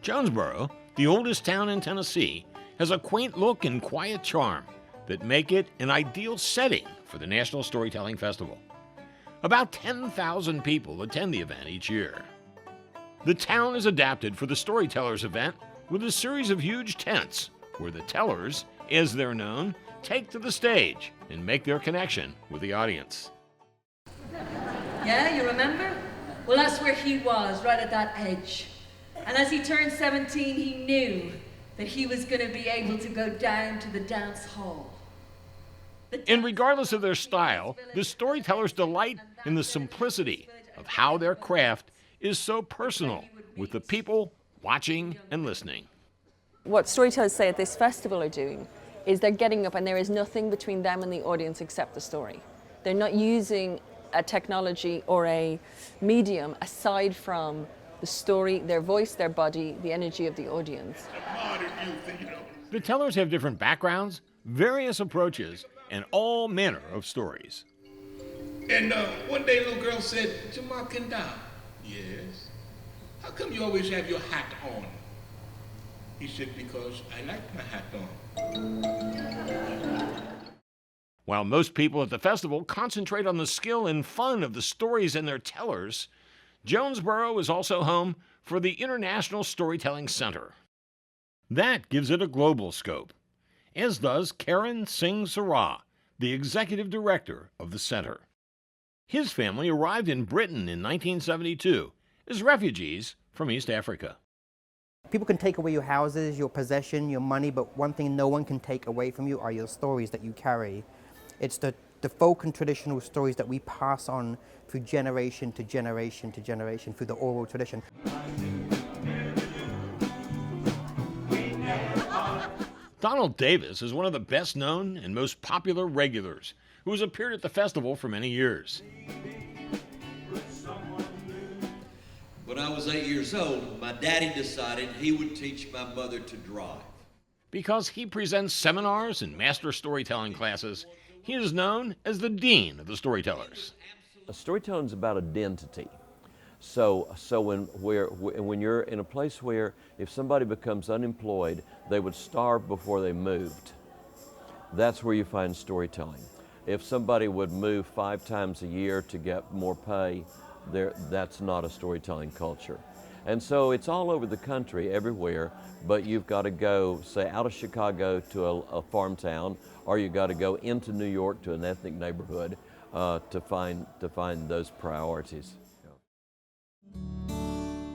Jonesborough, the oldest town in Tennessee, has a quaint look and quiet charm that make it an ideal setting for the National Storytelling Festival. About 10,000 people attend the event each year. The town is adapted for the Storytellers event with a series of huge tents where the tellers, as they're known, take to the stage and make their connection with the audience. Yeah, you remember? Well, that's where he was, right at that edge. And as he turned 17, he knew that he was going to be able to go down to the dance hall. And regardless of their style, the storytellers delight in the simplicity of how their craft is so personal with the people watching and listening. What storytellers say at this festival are doing is they're getting up and there is nothing between them and the audience except the story. They're not using a technology or a medium aside from the story, their voice, their body, the energy of the audience. The tellers have different backgrounds, various approaches, and all manner of stories. And one day a little girl said, "Jamal Kendall, yes, how come you always have your hat on?" He said, "Because I like my hat on." While most people at the festival concentrate on the skill and fun of the stories and their tellers, Jonesborough is also home for the International Storytelling Center. That gives it a global scope, as does Karan Singh Sarah, the executive director of the center. His family arrived in Britain in 1972 as refugees from East Africa. People can take away your houses, your possession, your money, but one thing no one can take away from you are your stories that you carry. It's the folk and traditional stories that we pass on through generation to generation to generation through the oral tradition. Donald Davis is one of the best known and most popular regulars who has appeared at the festival for many years. When I was 8 years old, my daddy decided he would teach my mother to drive. Because he presents seminars and master storytelling classes, he is known as the Dean of the Storytellers. Storytelling is about identity. So when you're in a place where if somebody becomes unemployed, they would starve before they moved. That's where you find storytelling. If somebody would move 5 times a year to get more pay, that's not a storytelling culture. And so it's all over the country, everywhere, but you've got to go, say, out of Chicago to a farm town, or you've got to go into New York to an ethnic neighborhood to find those priorities.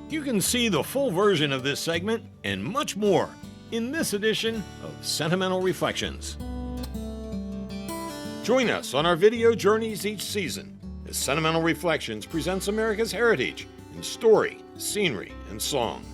You can see the full version of this segment and much more in this edition of Sentimental Reflections. Join us on our video journeys each season as Sentimental Reflections presents America's heritage in story, scenery, and song.